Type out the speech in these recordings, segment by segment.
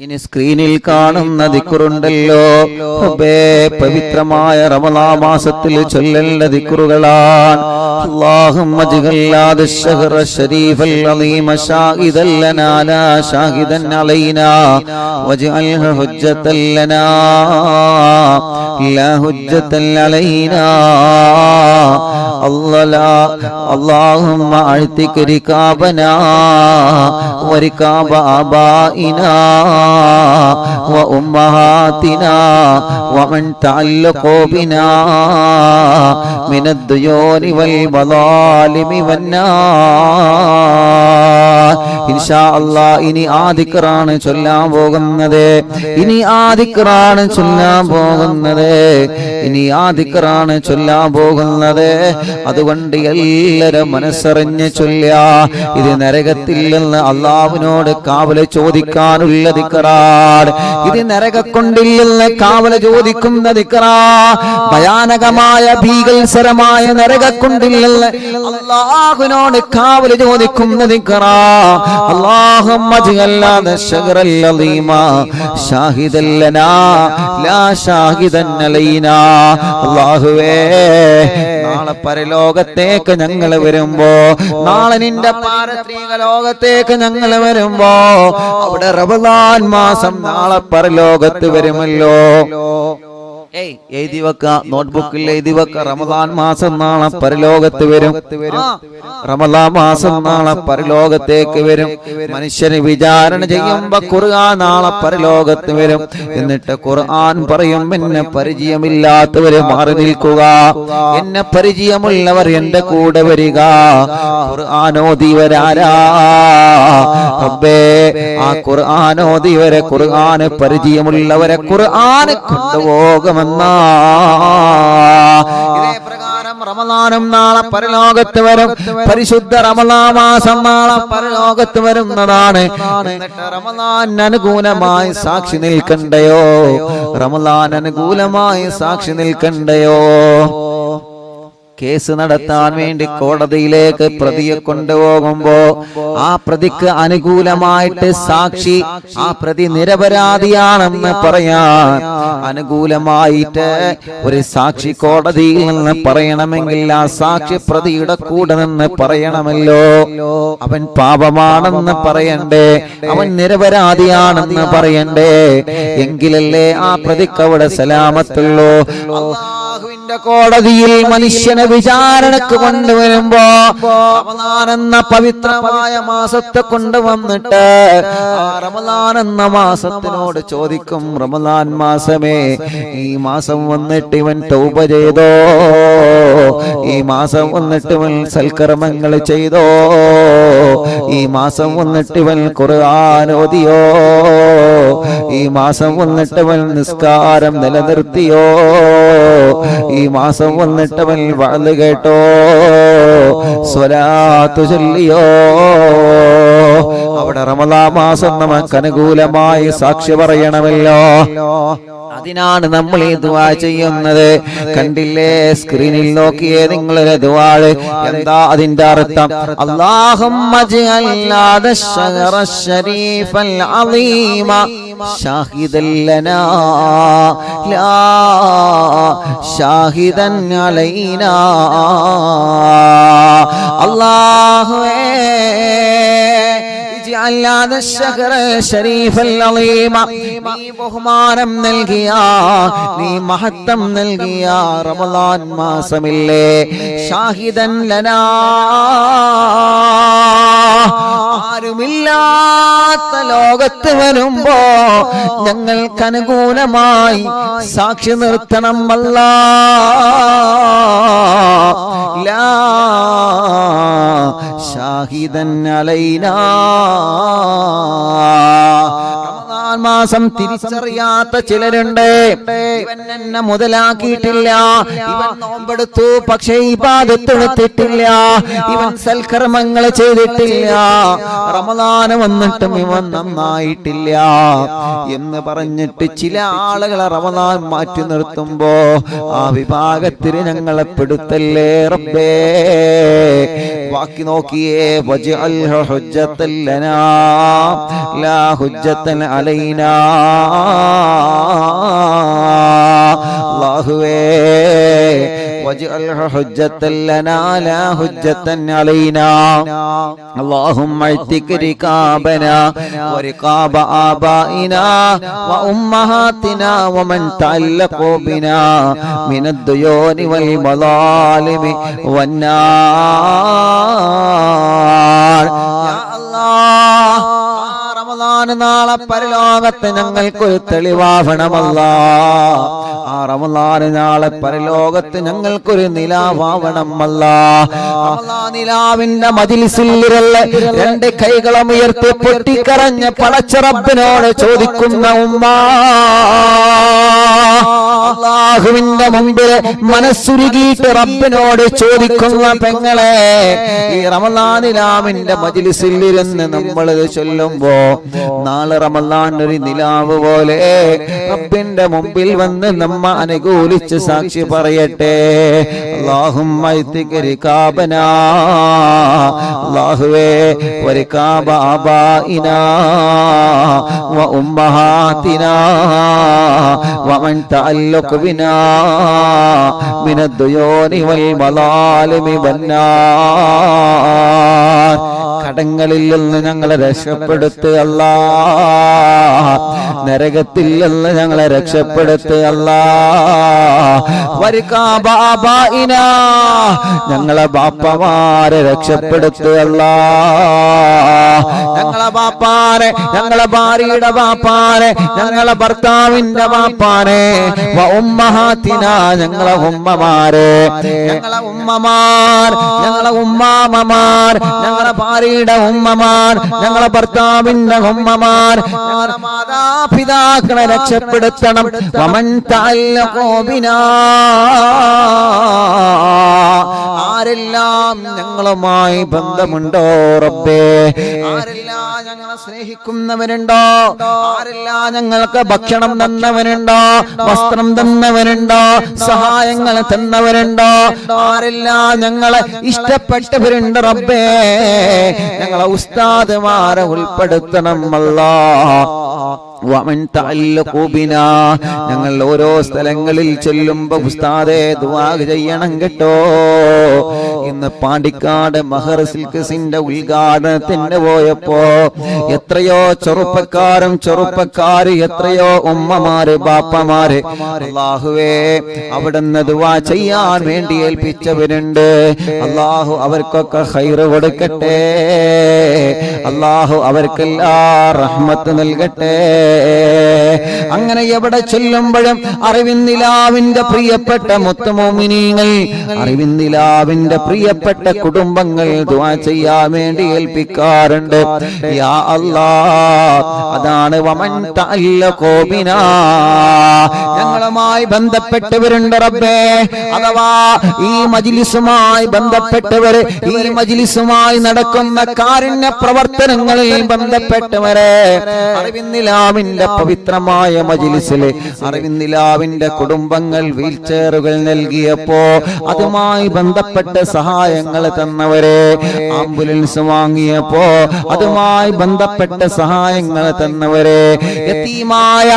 ഇനി സ്ക്രീനിൽ കാണുന്ന ദിക്റുണ്ടല്ലോ, പവിത്രമായ റമളാൻ മാസത്തിൽ ചൊല്ലേണ്ട ദിക്റുകളാണ്. اللهم اجعل هذا الشهر الشريف العظيم شاهدا لنا لا شاهدا علينا واجعله حجة لنا لا حجة علينا. اللهم اعتق رقابنا ورقاب آبائنا وأمهاتنا ومن تعلق بنا من الديون والمظالم والنار. ഇൻഷാ അല്ലാഹ് ഇനി ആ ദിക്റാണ് ചൊല്ലാൻ പോകുന്നത്. ഇനി ആ ദിക്റാണ് ചൊല്ലാൻ പോകുന്നത്. അതുകൊണ്ട് എല്ലാവരും മനസ്സറിഞ്ഞ് ചൊല്ലുക. ഇത് നരകത്തിൽ നിന്ന് അള്ളാഹുവിനോട് കാവല ചോദിക്കാനുള്ള ദിക്റാണ്. ഇത് നരകക്കൊണ്ടില്ലെന്ന് കാവല ചോദിക്കുന്ന ദിക്റാ. ഭയാനകമായ ഭീകരമായ നരകക്കൊണ്ടില്ലെന്ന് അള്ളാഹുവിനോട് കാവല ചോദിക്കുന്ന ദിക്റാ. اللهم اجعل هذا الشهر العظيم شاهدا لنا لا شاهدا علينا. അല്ലാഹുവേ, നാളെ പരലോകത്തേക്ക് ഞങ്ങൾ വരുമ്പോ, നാളെ നിന്റെ പാരത്രിക ലോകത്തേക്ക് ഞങ്ങൾ വരുമ്പോ, അവിടെ റമളാൻ മാസം നാളെ പരലോകത്ത് വരുമല്ലോ. എഴുതി വെക്ക, നോട്ട്ബുക്കിൽ എഴുതി വെക്ക. റമളാൻ മാസം നാളെ പരലോകത്ത് വരും. റമളാൻ മാസം നാളെ പരലോകത്തേക്ക് വരും. മനുഷ്യനെ വിചാരണ ചെയ്യുമ്പോ ഖുർആൻ നാളെ പരലോകത്ത് വരും. എന്നിട്ട് ഖുർആൻ പറയും, എന്നെ പരിചയമില്ലാത്തവരെ മാറി നിൽക്കുക, എന്നെ പരിചയമുള്ളവർ എന്റെ കൂടെ വരിക. ഖുർആൻ ഓതിവരാരാ റബ്ബേ, ആ ഖുർആൻ ഓതിവരെ, ഖുർആന് പരിചയമുള്ളവരെ ഖുർആൻ കൊണ്ടുപോകും. ഇതേ പ്രകാരം റമളാനും നാളെ പരലോകത്ത് വരും. പരിശുദ്ധ റമളാൻ മാസം നാളെ പരലോകത്ത് വരുന്നതാണ്. എന്നിട്ട് റമളാൻ അനുകൂലമായി സാക്ഷി നിൽക്കണ്ടയോ? റമളാൻ അനുകൂലമായി സാക്ഷി നിൽക്കണ്ടയോ? കേസ് നടത്താൻ വേണ്ടി കോടതിയിലേക്ക് പ്രതിയെ കൊണ്ടുപോകുമ്പോ ആ പ്രതിക്ക് അനുകൂലമായിട്ട് സാക്ഷി, ആ പ്രതി നിരപരാധിയാണെന്ന് പറയാൻ അനുകൂലമായിട്ട് ഒരു സാക്ഷി കോടതിയിൽ നിന്ന് പറയണമെങ്കിൽ ആ സാക്ഷി പ്രതിയുടെ കൂടെ നിന്ന് പറയണമല്ലോ. അവൻ പാപമാണെന്ന് പറയണ്ടേ, അവൻ നിരപരാധിയാണെന്ന് പറയണ്ടേ. എങ്കിലല്ലേ ആ പ്രതിക്ക് അവിടെ സലാമത്തുള്ളൂ. അല്ലാഹുവിന്റെ കോടതിയിൽ മനുഷ്യനെ വിചാരണക്ക് കൊണ്ടുവരുമ്പോ റമളാൻ എന്ന പവിത്രമായ മാസത്തെ കൊണ്ടുവന്നിട്ട് ആ റമളാൻ എന്ന മാസത്തിനോട് ചോദിക്കും, റമളാൻ മാസമേ, ഈ മാസം വന്നിട്ട് ഇവൻ തൗബ ചെയ്തോ? ഈ മാസം വന്നിട്ട് ഇവൻ സൽക്കർമ്മങ്ങൾ ചെയ്തോ? ഈ മാസം വന്നിട്ട് ഇവൻ ഖുർആൻ ഓതിയോ? ഈ മാസം വന്നിട്ട് ഇവൻ നിസ്കാരം നിലനിർത്തിയോ? ഈ മാസം വന്നിട്ട് അവൻ വഅദ് കേട്ടോ? സ്വലാത്ത് ചൊല്ലിയോ? അവിടെ റമളാൻ മാസം നമുക്ക് അനുകൂലമായി സാക്ഷി പറയണമല്ലോ. അതിനാണ് നമ്മൾ ഈ ദുആ ചെയ്യുന്നത്. കണ്ടില്ലേ, സ്ക്രീനിൽ നോക്കിയേ നിങ്ങളൊരു ദുആ. എന്താ അതിന്റെ അർത്ഥം? അല്ലാഹുമ്മ ജഅൽ ഹാദ അശ്ശഹറ അശ്ശരീഫൽ അളീമ ഷാഹിദൻ ലനാ ലാ ഷാഹിദൻ അലൈനാ. അല്ലാഹുവേ, നീ ബഹുമാനം നൽകിയ, നീ മഹത്വം നൽകിയ റമളാൻ മാസമില്ലേ, ഷാഹിദൻ ലനാ, ആരുമില്ലാത്ത ലോകത്ത് വരുമ്പോ ഞങ്ങൾക്ക് അനുകൂലമായി സാക്ഷി നിർത്തണം. അല്ലാഹ് ലാ ഷാഹിദൻ അലൈനാ. റമളാൻ മാസം തിരിച്ചറിയാത്ത ചിലരുണ്ട്. ഇവൻ എന്നെ മുതലാക്കിയിട്ടില്ല, ഇവൻ നോമ്പെടുത്തു പക്ഷേ ഇബാദത്ത് എടുത്തിട്ടില്ല, ഇവൻ സൽക്കർമ്മങ്ങൾ ചെയ്തിട്ടില്ല, റമളാൻ വന്നിട്ടും ഇവൻ നന്നായിട്ടില്ല എന്ന് പറഞ്ഞിട്ട് ചില ആളുകളെ റമളാൻ മാറ്റി നിർത്തുമ്പോ ആ വിഭാഗത്തിൽ ഞങ്ങളെ പെടുത്തല്ലേ റബ്ബേ. ബാക്കി നോക്കിയേ, വജ്അൽ ഹുജ്ജത്തൻ ലനാ ലാ ഹുജ്ജത്തൻ അലൈനാ. علينا അല്ലാഹുവേ واجعلها حجة لنا لا حجة علينا اللهم اعتق رقابنا ورقاب آبائنا وأمهاتنا ومن تعلق بنا من الديون والمظالم والنار يا الله റമദാൻ നാളെ പരലോകത്ത് ഞങ്ങൾക്കൊരു തെളിവാവണമല്ലാഹ് ആ റമദാൻ നാളെ പരലോകത്ത് ഞങ്ങൾക്കൊരു നിലാവാവണമല്ലാഹ് റമദാൻ നിലാവിന്റെ മജ്ലിസിൽ രണ്ട് കൈകളും ഉയർത്തി പൊട്ടിക്കരഞ്ഞ പടച്ച റബ്ബിനോട് ചോദിക്കുന്ന ഉമ്മ അല്ലാഹുവിന്റെ മുമ്പിൽ മനസ്സുരുകിയിട്ട് റബ്ബിനോട് ചോദിക്കുന്ന പെങ്ങളെ ഈ റമദാൻ നിലാവിന്റെ മജ്ലിസിൽ ഇരുന്ന് നമ്മൾ ചൊല്ലുമ്പോ നാളെ റമദാൻ ഒരു നിലാവ് പോലെ റബ്ബിന്റെ മുമ്പിൽ വന്ന് നമ്മ അനുകൂലിച്ച് സാക്ഷി പറയട്ടെ അല്ലാഹുമ്മ ഇത്തിക് റികാബനാ അല്ലാഹുവേ വരികാബ ആബായിനാ വ ഉമ്മഹാതിനാ വമൻ തഅല്ലഖ ബിനാ മിനദ് ദുയൂനി വൽ മലാലിമി വന്നാർ കടങ്ങളിൽ നിന്ന് ഞങ്ങളെ രക്ഷപ്പെടുത്തുക അല്ലാഹ് നരകത്തിൽ നിന്ന് ഞങ്ങളെ രക്ഷപ്പെടുത്തുക അല്ലാഹ് വരികാബ ആബായിനാ ഞങ്ങളെ ബാപ്പമാരെ രക്ഷപ്പെടുത്തുക അല്ലാഹ് ഞങ്ങളെ ബാപ്പാരെ ഞങ്ങളെ ഭാര്യയുടെ ബാപ്പാരെ ഞങ്ങളെ ഭർത്താവിന്റെ ബാപ്പാരെ വ ഉമ്മഹാതിനാ ഞങ്ങളെ ഉമ്മമാരെ ഞങ്ങളെ ഉമ്മമാർ ഞങ്ങളെ ഉമ്മാമമാർ ഞങ്ങളെ ഭാര്യയുടെ ഉമ്മമാർ ഞങ്ങളെ ഭർത്താവിന്റെ ഉമ്മമാർ ഞങ്ങളെ മാതാപിതാക്കളെ രക്ഷപ്പെടുത്തണം വമൻ തഅല്ലഖ ബിനാ ആരെല്ലാം ഞങ്ങളുമായി ബന്ധമുണ്ടോ റബ്ബേ ആരെല്ലാം ഞങ്ങളെ സ്നേഹിക്കുന്നവരുണ്ടോ ആരെല്ലാം ഞങ്ങൾക്ക് ഭക്ഷണം തന്നവരുണ്ടോ വസ്ത്രം തന്നവരുണ്ടോ സഹായങ്ങൾ തന്നവരുണ്ടോ ആരെല്ലാം ഞങ്ങളെ ഇഷ്ടപ്പെട്ടവരുണ്ട് റബ്ബേ ഞങ്ങളെ ഉസ്താദുമാരെ ഉൾപ്പെടുത്തണം അല്ലാഹ് വമൻ തഅല്ലഖ ബിനാ ഞങ്ങൾ ഓരോ സ്ഥലങ്ങളിൽ ചെല്ലുമ്പോൾ ഉസ്താദേ ദുആ ചെയ്യണം കേട്ടോ ഇന്ന് പാണ്ടിക്കാട് മഹർ സിൽക്സിന്റെ ഉദ്ഘാടനത്തിന് പോയപ്പോ എത്രയോ ചെറുപ്പക്കാര് എത്രയോ ഉമ്മമാര് ബാപ്പമാര് അല്ലാഹുവേ അവിടുന്ന് ദുആ ചെയ്യാൻ വേണ്ടി ഏൽപ്പിച്ചവരുണ്ട് അല്ലാഹു അവർക്കൊക്കെ ഖൈറ് കൊടുക്കട്ടെ അല്ലാഹു അവർക്കെല്ലാം റഹ്മത്ത് നൽകട്ടെ അങ്ങനെ എവിടെ ചൊല്ലുമ്പോഴും അറിവിന്നിലാവിന്റെ പ്രിയപ്പെട്ട മുത്തുമോമിനീങ്ങൾ അറിവിന്നിലാവിന്റെ പ്രിയപ്പെട്ട കുടുംബങ്ങൾ ദുആ ചെയ്യാൻ വേണ്ടി ഏൽപ്പിക്കാറുണ്ട് യാ അല്ലാഹ് അതാണ് വമൻ തഅല്ലഖ ബിനാ ഞങ്ങളുമായി ബന്ധപ്പെട്ടവരുണ്ട് റബ്ബേ അഥവാ ഈ മജ്ലിസുമായി ബന്ധപ്പെട്ടവര് ഈ മജ്ലിസുമായി നടക്കുന്ന കാരുണ്യ പ്രവർത്തനങ്ങളിൽ ബന്ധപ്പെട്ടവരെ അറിവിന്നിലാവിന്റെ പവിത്രമായ മജ്ലിസിലെ അറിവിന്നിലാവിന്റെ കുടുംബങ്ങൾ വീൽചെയറുകൾ നൽകിയപ്പോ അതുമായി ബന്ധപ്പെട്ട സഹായങ്ങൾ തന്നവരെ ആംബുലൻസ് വാങ്ങിയപ്പോ അതുമായി ബന്ധപ്പെട്ട സഹായങ്ങൾ തന്നവരെ യതീമായ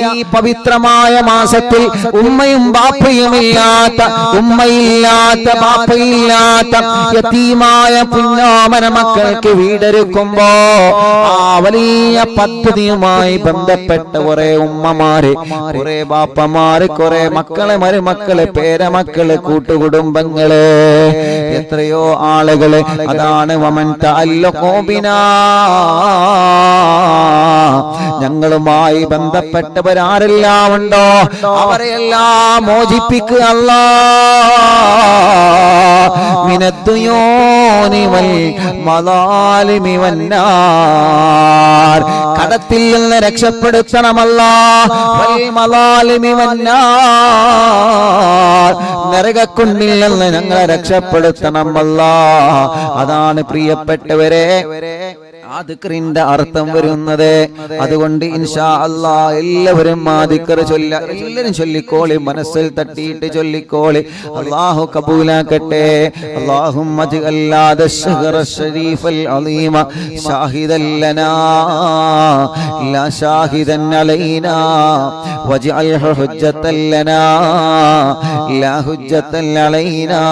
ഈ പവിത്രമായ മാസത്തിൽ ഉമ്മയും ബാപ്പയുമില്ലാത്ത ഉമ്മയില്ലാത്ത ബാപ്പയില്ലാത്ത യതീമായ പുന്നാമന മക്കൾക്ക് വീടൊരുക്കുമ്പോ ആ വലിയ പദ്ധതിയുമായി ബന്ധപ്പെട്ട കുറെ ഉമ്മമാര് കുറെ ബാപ്പമാര് കുറെ മക്കളെ മരുമക്കളെ പേരമക്കള് കൂട്ടുകുടുംബങ്ങള് എത്രയോ ആളുകള് അതാണ് വമൻ തഅല്ലഖ ബിനാ ഞങ്ങളുമായി ബന്ധപ്പെട്ടവരാരെല്ലാം ഉണ്ടോ അവരെല്ലാം മോചിപ്പിക്കുക അല്ലാഹ് മിനദ്ദുയൂനി വൽ മലാലിമി വന്നാർ കടത്തിൽ നിന്ന് രക്ഷപ്പെടുത്തണം അല്ലാഹ് വൽ മലാലിമി വന്നാർ നരകക്കുണ്ടിൽ നിന്ന് ഞങ്ങളെ രക്ഷപ്പെടുത്തണം അല്ലാഹ് അതാണ് പ്രിയപ്പെട്ടവരെ ആ ദിക്റിന്റെ അർത്ഥം വരുന്നത്. അതുകൊണ്ട് ഇൻഷാ അല്ലാഹ് എല്ലാവരും ആ ദിക്ർ എല്ലാവരും ചൊല്ലിക്കോളി, മനസ്സിൽ തട്ടിയിട്ട് ചൊല്ലിക്കോളി. അല്ലാഹു കബൂലാക്കട്ടെ. അല്ലാഹുമ്മ ജഅൽ ഹാദാ അശ്ശഹ്റ അശ്ശരീഫൽ അളീമ ഷാഹിദൻ ലനാ ലാ ഷാഹിദൻ അലൈനാ വജഅൽഹു ഹുജ്ജത്തൻ ലനാ ലാ ഹുജ്ജത്തൻ അലൈനാ.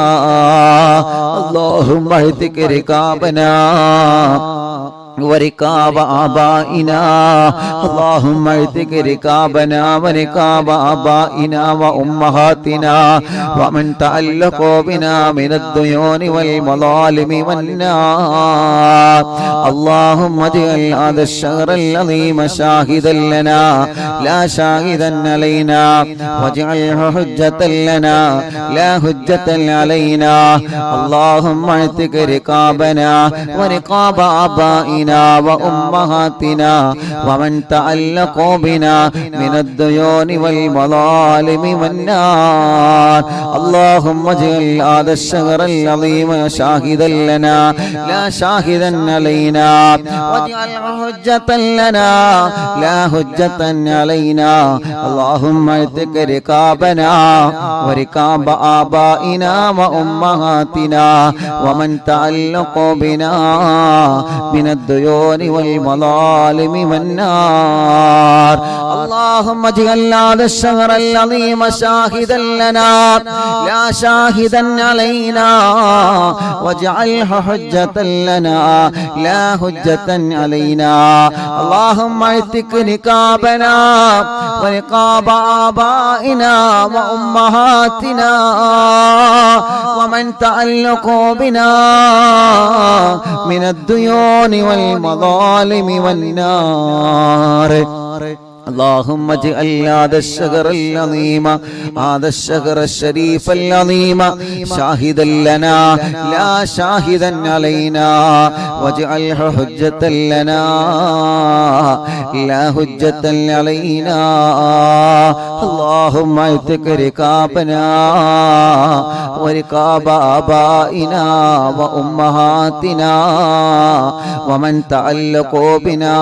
അല്ലാഹുമ്മ اهتك ركابنا وركاب آبائنا. اللهم اهتك ركابنا وركاب آبائنا وأمهاتنا ومن تعلق بنا من الديون والمظالم والنار. اللهم اجعل هذا الشهر العظيم شاهدا لنا لا شاهدا علينا واجعله حجة لنا لا حجة علينا. اللهم اهتك ركابنا وركاب آبائنا وأمهاتنا ومن تعلق بنا من الديون والمظالم والنار. اللهم اجعل هذا الشهر العظيم شاهدا لنا لا شاهدا علينا واجعله حجة لنا لا حجة علينا. اللهم اهتك ركابنا وركاب آبائنا وأمهاتنا ومن تعلق بنا من الديون والمظالم والنار. اللهم اجعل هذا الشهر العظيم شاهدا لنا لا شاهدا علينا واجعله حجة لنا لا حجة علينا. اللهم اهتك ركابنا وركاب آبائنا وأمهاتنا ومن تعلق بنا من الديون والمظالم والنار. اللهم اجعل هذا الشهر العظيم هذا الشهر الشريف العظيم شاهدا لنا لا شاهدا علينا واجعله حجة لنا لا حجة علينا. اللهم اهتك ركابنا وركاب آبائنا وأمهاتنا ومن تعلقوا بنا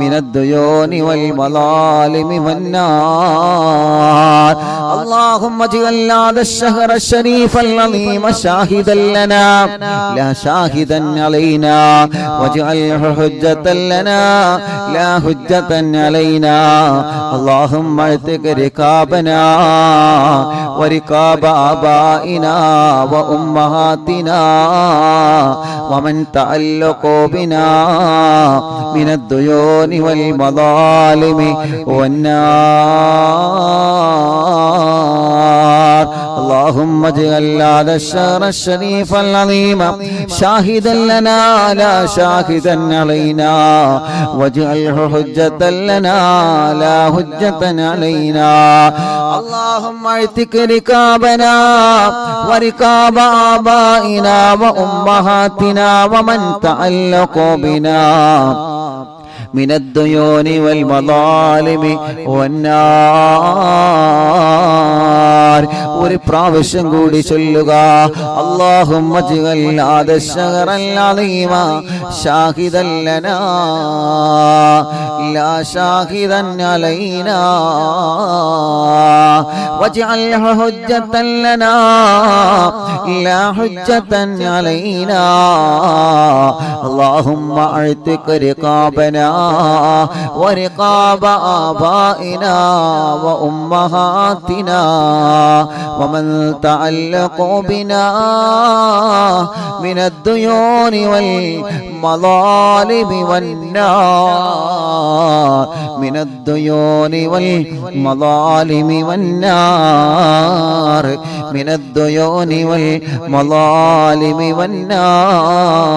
من الديون والمظالم والنار. اللهم اجعل هذا الشهر الشريف العظيم شاهدا لنا لا شاهدا علينا واجعله حجة لنا لا حجة علينا. اللهم اهتك ركابنا وركاب آبائنا وأمهاتنا ومن تعلقوا بنا من الديون والمظالم والنار. اللهم اجعل هذا الشهر الشريف العظيم شاهدا لنا لا شاهدا علينا واجعله حجة لنا لا حجة علينا. اللهم اهتك ركابنا وركاب آبائنا وأمهاتنا ومن تعلق بنا من الديون والمظالم والنار. ഒരു പ്രാവശ്യം കൂടി ചൊല്ലുക. اللهم اجعل هذا الشهر العظيم شاهدا لنا لا شاهدا علينا واجعله حجة لنا لا حجة علينا. اللهم اعتق رقابنا ورقاب آبائنا وأمهاتنا ومن تعلق بنا من الديون والمظالم والنار من الديون والمظالم والنار من الديون والمظالم والنار.